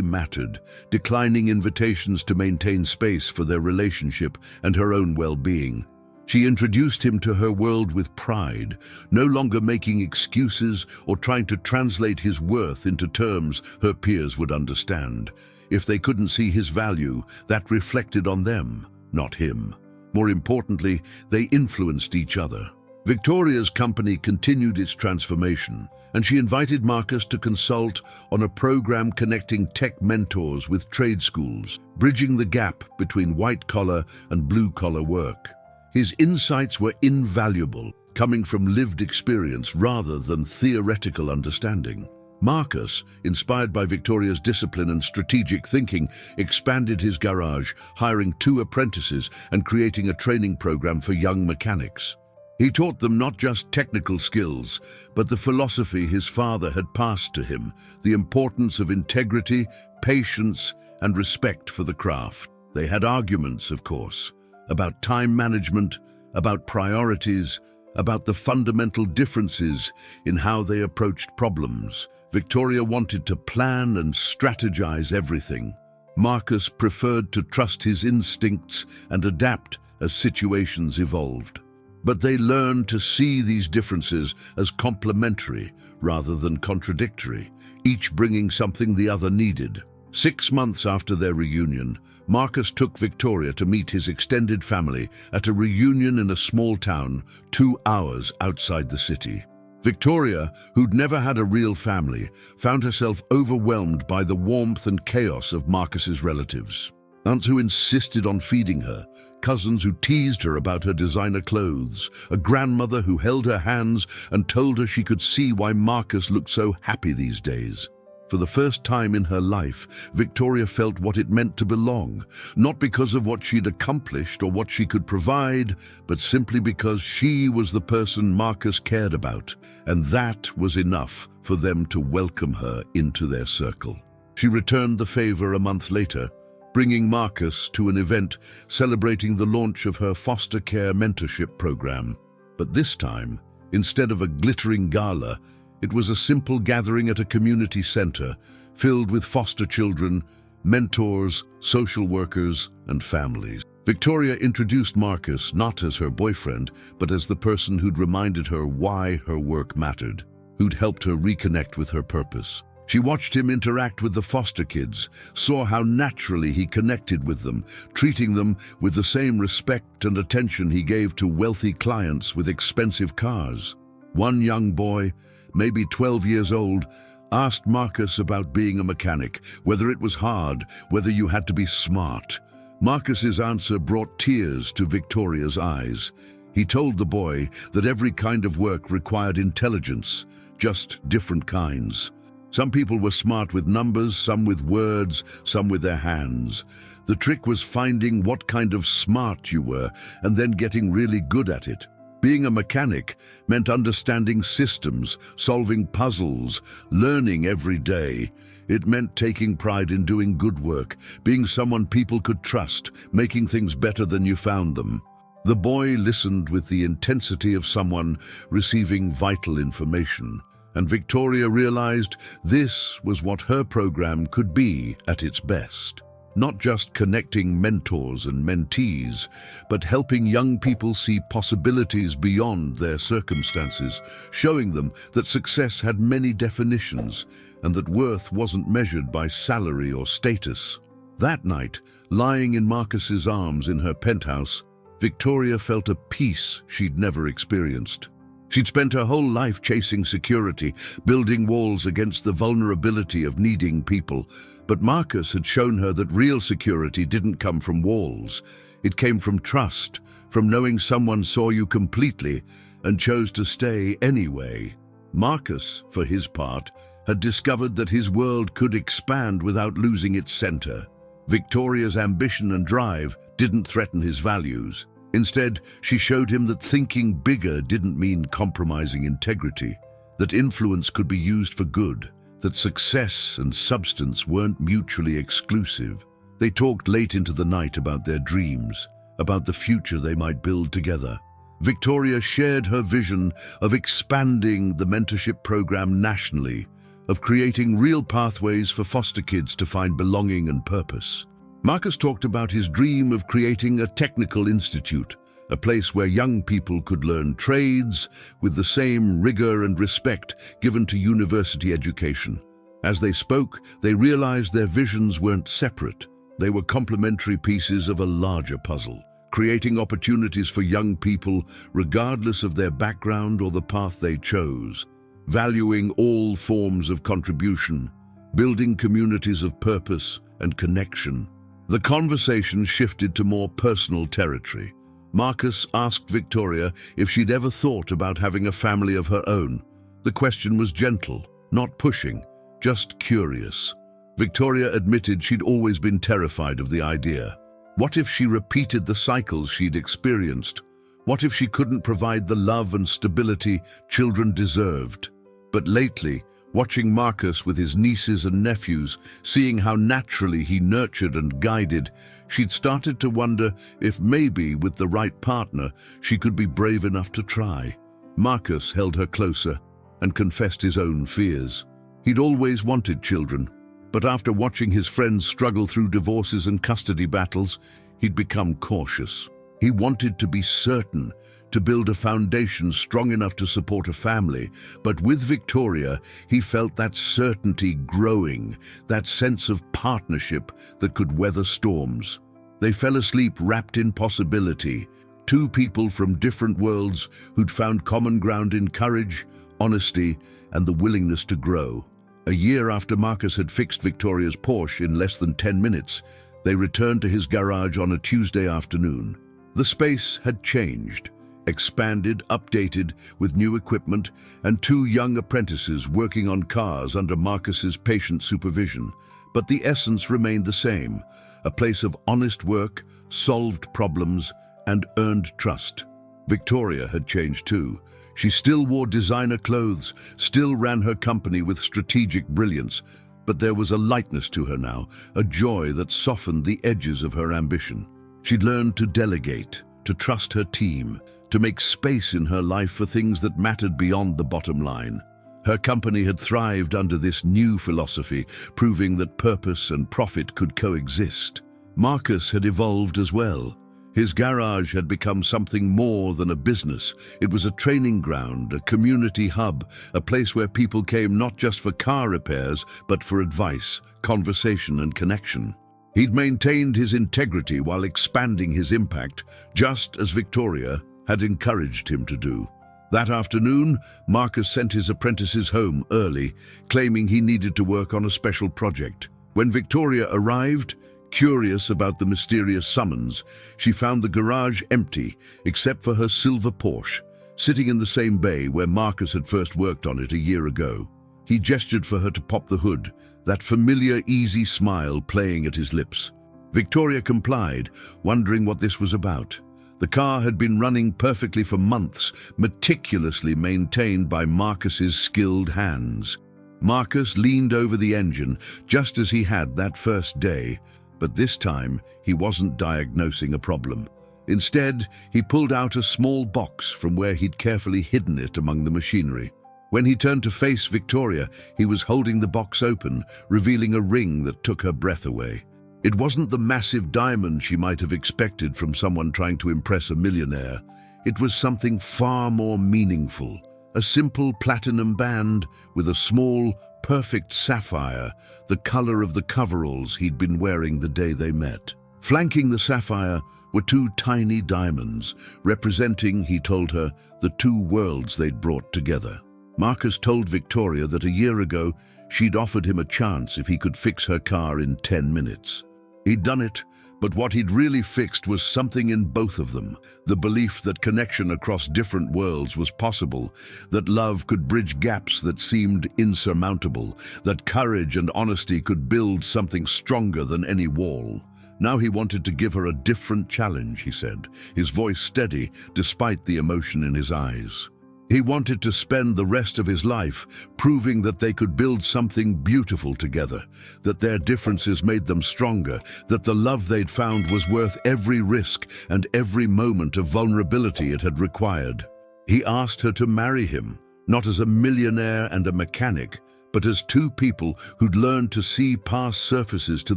mattered, declining invitations to maintain space for their relationship and her own well-being. She introduced him to her world with pride, no longer making excuses or trying to translate his worth into terms her peers would understand. If they couldn't see his value, that reflected on them, not him. More importantly, they influenced each other. Victoria's company continued its transformation, and she invited Marcus to consult on a program connecting tech mentors with trade schools, bridging the gap between white-collar and blue-collar work. His insights were invaluable, coming from lived experience rather than theoretical understanding. Marcus, inspired by Victoria's discipline and strategic thinking, expanded his garage, hiring 2 apprentices and creating a training program for young mechanics. He taught them not just technical skills, but the philosophy his father had passed to him, the importance of integrity, patience, and respect for the craft. They had arguments, of course, about time management, about priorities, about the fundamental differences in how they approached problems. Victoria wanted to plan and strategize everything. Marcus preferred to trust his instincts and adapt as situations evolved. But they learned to see these differences as complementary rather than contradictory, each bringing something the other needed. 6 months after their reunion, Marcus took Victoria to meet his extended family at a reunion in a small town 2 hours outside the city. Victoria, who'd never had a real family, found herself overwhelmed by the warmth and chaos of Marcus's relatives. Aunts who insisted on feeding her, cousins who teased her about her designer clothes, a grandmother who held her hands and told her she could see why Marcus looked so happy these days. For the first time in her life, Victoria felt what it meant to belong, not because of what she'd accomplished or what she could provide, but simply because she was the person Marcus cared about, and that was enough for them to welcome her into their circle. She returned the favor a month later, bringing Marcus to an event celebrating the launch of her foster care mentorship program. But this time, instead of a glittering gala, it was a simple gathering at a community center filled with foster children, mentors, social workers, and families. Victoria introduced Marcus not as her boyfriend, but as the person who'd reminded her why her work mattered, who'd helped her reconnect with her purpose. She watched him interact with the foster kids, saw how naturally he connected with them, treating them with the same respect and attention he gave to wealthy clients with expensive cars. One young boy, maybe 12 years old, asked Marcus about being a mechanic, whether it was hard, whether you had to be smart. Marcus's answer brought tears to Victoria's eyes. He told the boy that every kind of work required intelligence, just different kinds. Some people were smart with numbers, some with words, some with their hands. The trick was finding what kind of smart you were and then getting really good at it. Being a mechanic meant understanding systems, solving puzzles, learning every day. It meant taking pride in doing good work, being someone people could trust, making things better than you found them. The boy listened with the intensity of someone receiving vital information, and Victoria realized this was what her program could be at its best. Not just connecting mentors and mentees, but helping young people see possibilities beyond their circumstances, showing them that success had many definitions and that worth wasn't measured by salary or status. That night, lying in Marcus's arms in her penthouse, Victoria felt a peace she'd never experienced. She'd spent her whole life chasing security, building walls against the vulnerability of needing people. But Marcus had shown her that real security didn't come from walls. It came from trust, from knowing someone saw you completely and chose to stay anyway. Marcus, for his part, had discovered that his world could expand without losing its center. Victoria's ambition and drive didn't threaten his values. Instead, she showed him that thinking bigger didn't mean compromising integrity, that influence could be used for good, that success and substance weren't mutually exclusive. They talked late into the night about their dreams, about the future they might build together. Victoria shared her vision of expanding the mentorship program nationally, of creating real pathways for foster kids to find belonging and purpose. Marcus talked about his dream of creating a technical institute, a place where young people could learn trades with the same rigor and respect given to university education. As they spoke, they realized their visions weren't separate. They were complementary pieces of a larger puzzle, creating opportunities for young people regardless of their background or the path they chose, valuing all forms of contribution, building communities of purpose and connection. The conversation shifted to more personal territory. Marcus asked Victoria if she'd ever thought about having a family of her own. The question was gentle, not pushing, just curious. Victoria admitted she'd always been terrified of the idea. What if she repeated the cycles she'd experienced? What if she couldn't provide the love and stability children deserved? But lately, watching Marcus with his nieces and nephews, seeing how naturally he nurtured and guided, she'd started to wonder if maybe, with the right partner, she could be brave enough to try. Marcus held her closer and confessed his own fears. He'd always wanted children, but after watching his friends struggle through divorces and custody battles, he'd become cautious. He wanted to be certain, to build a foundation strong enough to support a family, but with Victoria, he felt that certainty growing, that sense of partnership that could weather storms. They fell asleep wrapped in possibility, two people from different worlds who'd found common ground in courage, honesty, and the willingness to grow. A year after Marcus had fixed Victoria's Porsche in less than 10 minutes, they returned to his garage on a Tuesday afternoon. The space had changed, expanded, updated with new equipment, and two young apprentices working on cars under Marcus's patient supervision. But the essence remained the same, a place of honest work, solved problems, and earned trust. Victoria had changed too. She still wore designer clothes, still ran her company with strategic brilliance, but there was a lightness to her now, a joy that softened the edges of her ambition. She'd learned to delegate, to trust her team, to make space in her life for things that mattered beyond the bottom line. Her company had thrived under this new philosophy, proving that purpose and profit could coexist. Marcus had evolved as well. His garage had become something more than a business. It was a training ground, a community hub, a place where people came not just for car repairs, but for advice, conversation, and connection. He'd maintained his integrity while expanding his impact, just as Victoria had encouraged him to do. That afternoon, Marcus sent his apprentices home early, claiming he needed to work on a special project. When Victoria arrived, curious about the mysterious summons, she found the garage empty, except for her silver Porsche, sitting in the same bay where Marcus had first worked on it a year ago. He gestured for her to pop the hood, that familiar, easy smile playing at his lips. Victoria complied, wondering what this was about. The car had been running perfectly for months, meticulously maintained by Marcus's skilled hands. Marcus leaned over the engine, just as he had that first day, but this time he wasn't diagnosing a problem. Instead, he pulled out a small box from where he'd carefully hidden it among the machinery. When he turned to face Victoria, he was holding the box open, revealing a ring that took her breath away. It wasn't the massive diamond she might have expected from someone trying to impress a millionaire. It was something far more meaningful. A simple platinum band with a small, perfect sapphire, the color of the coveralls he'd been wearing the day they met. Flanking the sapphire were two tiny diamonds, representing, he told her, the two worlds they'd brought together. Marcus told Victoria that a year ago she'd offered him a chance if he could fix her car in 10 minutes. He'd done it, but what he'd really fixed was something in both of them, the belief that connection across different worlds was possible, that love could bridge gaps that seemed insurmountable, that courage and honesty could build something stronger than any wall. Now he wanted to give her a different challenge, he said, his voice steady despite the emotion in his eyes. He wanted to spend the rest of his life proving that they could build something beautiful together, that their differences made them stronger, that the love they'd found was worth every risk and every moment of vulnerability it had required. He asked her to marry him, not as a millionaire and a mechanic, but as two people who'd learned to see past surfaces to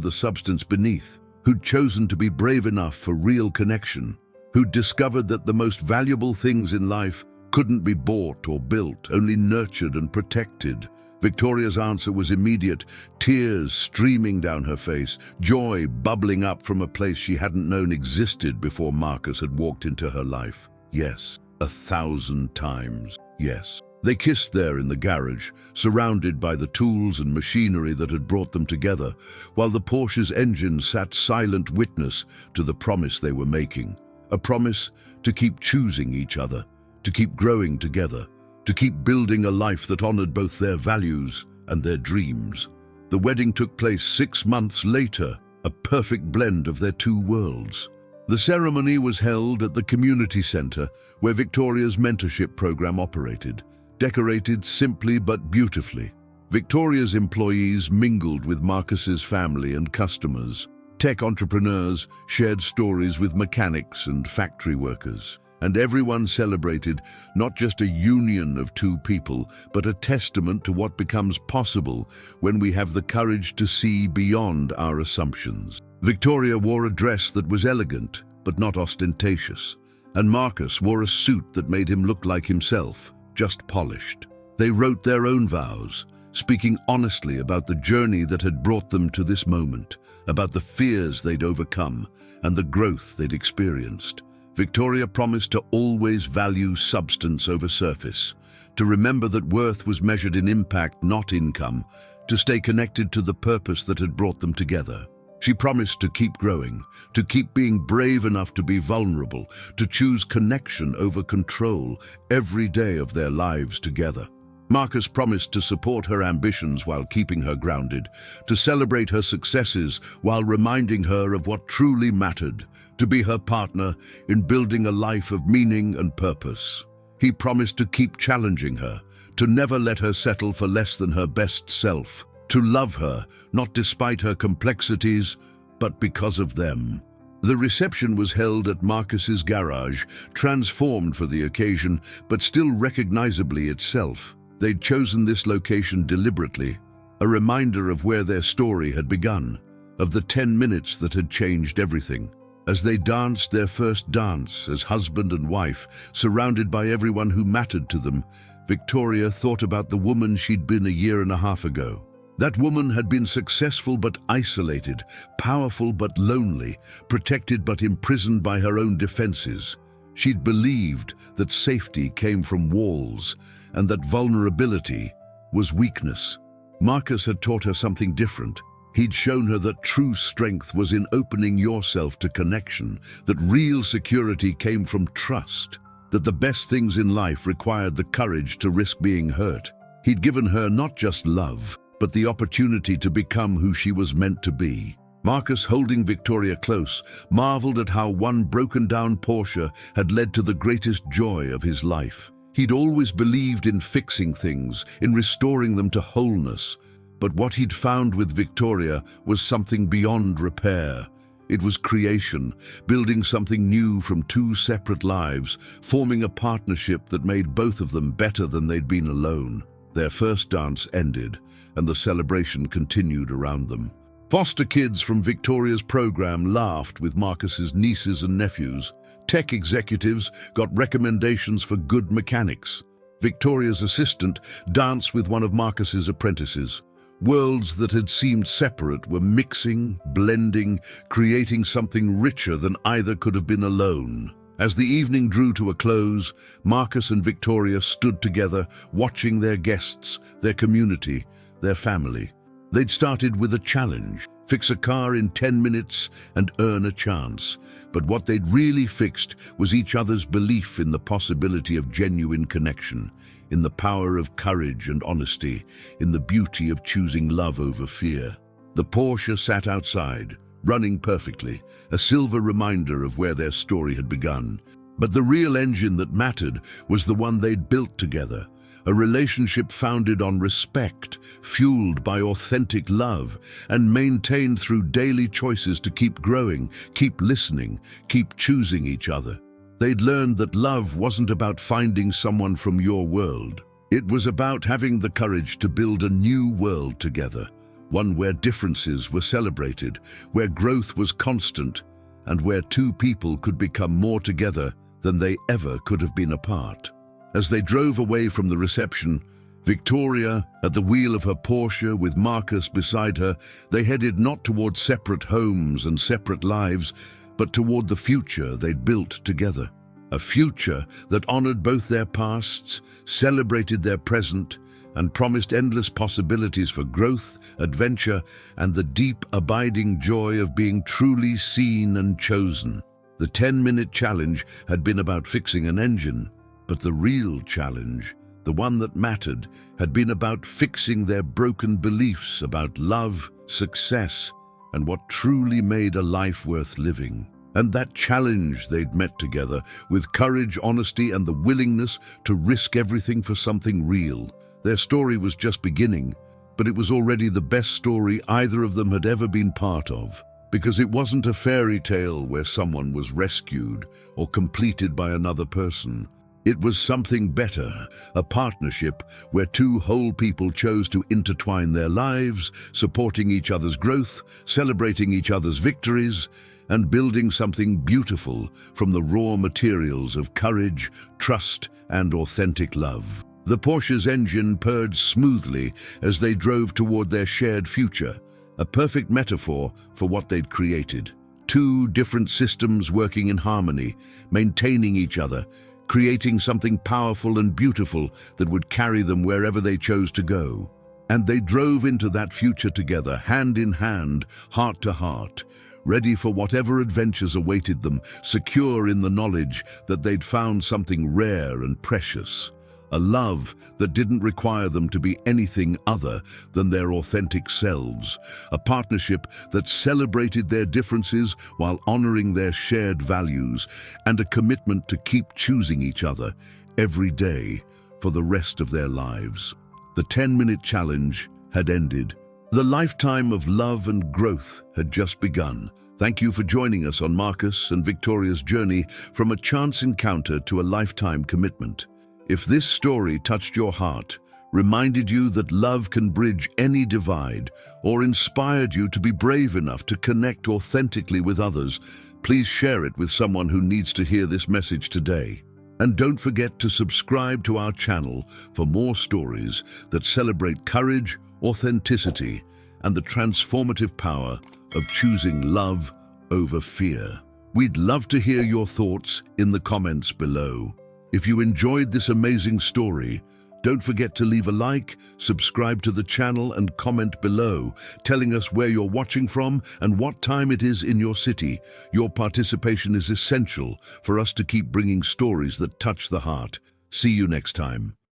the substance beneath, who'd chosen to be brave enough for real connection, who'd discovered that the most valuable things in life couldn't be bought or built, only nurtured and protected. Victoria's answer was immediate, tears streaming down her face, joy bubbling up from a place she hadn't known existed before Marcus had walked into her life. Yes, 1,000 times, yes. They kissed there in the garage, surrounded by the tools and machinery that had brought them together, while the Porsche's engine sat silent witness to the promise they were making. A promise to keep choosing each other, to keep growing together, to keep building a life that honored both their values and their dreams. The wedding took place 6 months later, a perfect blend of their two worlds. The ceremony was held at the community center where Victoria's mentorship program operated, decorated simply but beautifully. Victoria's employees mingled with Marcus's family and customers. Tech entrepreneurs shared stories with mechanics and factory workers. And everyone celebrated not just a union of two people, but a testament to what becomes possible when we have the courage to see beyond our assumptions. Victoria wore a dress that was elegant, but not ostentatious, and Marcus wore a suit that made him look like himself, just polished. They wrote their own vows, speaking honestly about the journey that had brought them to this moment, about the fears they'd overcome and the growth they'd experienced. Victoria promised to always value substance over surface, to remember that worth was measured in impact, not income, to stay connected to the purpose that had brought them together. She promised to keep growing, to keep being brave enough to be vulnerable, to choose connection over control every day of their lives together. Marcus promised to support her ambitions while keeping her grounded, to celebrate her successes while reminding her of what truly mattered, to be her partner in building a life of meaning and purpose. He promised to keep challenging her, to never let her settle for less than her best self, to love her, not despite her complexities, but because of them. The reception was held at Marcus's garage, transformed for the occasion, but still recognizably itself. They'd chosen this location deliberately, a reminder of where their story had begun, of the 10 minutes that had changed everything. As they danced their first dance as husband and wife, surrounded by everyone who mattered to them, Victoria thought about the woman she'd been a year and a half ago. That woman had been successful but isolated, powerful but lonely, protected but imprisoned by her own defenses. She'd believed that safety came from walls, and that vulnerability was weakness. Marcus had taught her something different. He'd shown her that true strength was in opening yourself to connection, that real security came from trust, that the best things in life required the courage to risk being hurt. He'd given her not just love, but the opportunity to become who she was meant to be. Marcus, holding Victoria close, marveled at how one broken-down Porsche had led to the greatest joy of his life. He'd always believed in fixing things, in restoring them to wholeness. But what he'd found with Victoria was something beyond repair. It was creation, building something new from two separate lives, forming a partnership that made both of them better than they'd been alone. Their first dance ended, and the celebration continued around them. Foster kids from Victoria's program laughed with Marcus's nieces and nephews. Tech executives got recommendations for good mechanics. Victoria's assistant danced with one of Marcus's apprentices. Worlds that had seemed separate were mixing, blending, creating something richer than either could have been alone. As the evening drew to a close, Marcus and Victoria stood together, watching their guests, their community, their family. They'd started with a challenge: fix a car in 10 minutes and earn a chance. But what they'd really fixed was each other's belief in the possibility of genuine connection, in the power of courage and honesty, in the beauty of choosing love over fear. The Porsche sat outside, running perfectly, a silver reminder of where their story had begun. But the real engine that mattered was the one they'd built together, a relationship founded on respect, fueled by authentic love, and maintained through daily choices to keep growing, keep listening, keep choosing each other. They'd learned that love wasn't about finding someone from your world. It was about having the courage to build a new world together, one where differences were celebrated, where growth was constant, and where two people could become more together than they ever could have been apart. As they drove away from the reception, Victoria at the wheel of her Porsche with Marcus beside her, they headed not toward separate homes and separate lives, but toward the future they'd built together. A future that honored both their pasts, celebrated their present, and promised endless possibilities for growth, adventure, and the deep, abiding joy of being truly seen and chosen. The 10-minute challenge had been about fixing an engine, but the real challenge, the one that mattered, had been about fixing their broken beliefs about love, success, and what truly made a life worth living. And that challenge they'd met together, with courage, honesty, and the willingness to risk everything for something real. Their story was just beginning, but it was already the best story either of them had ever been part of. Because it wasn't a fairy tale where someone was rescued or completed by another person. It was something better, a partnership where two whole people chose to intertwine their lives, supporting each other's growth, celebrating each other's victories, and building something beautiful from the raw materials of courage, trust, and authentic love. The Porsche's engine purred smoothly as they drove toward their shared future, a perfect metaphor for what they'd created. Two different systems working in harmony, maintaining each other, creating something powerful and beautiful that would carry them wherever they chose to go. And they drove into that future together, hand in hand, heart to heart, ready for whatever adventures awaited them, secure in the knowledge that they'd found something rare and precious. A love that didn't require them to be anything other than their authentic selves. A partnership that celebrated their differences while honoring their shared values, and a commitment to keep choosing each other every day for the rest of their lives. The 10-minute challenge had ended. The lifetime of love and growth had just begun. Thank you for joining us on Marcus and Victoria's journey from a chance encounter to a lifetime commitment. If this story touched your heart, reminded you that love can bridge any divide, or inspired you to be brave enough to connect authentically with others, please share it with someone who needs to hear this message today. And don't forget to subscribe to our channel for more stories that celebrate courage, authenticity, and the transformative power of choosing love over fear. We'd love to hear your thoughts in the comments below. If you enjoyed this amazing story, don't forget to leave a like, subscribe to the channel, and comment below, telling us where you're watching from and what time it is in your city. Your participation is essential for us to keep bringing stories that touch the heart. See you next time.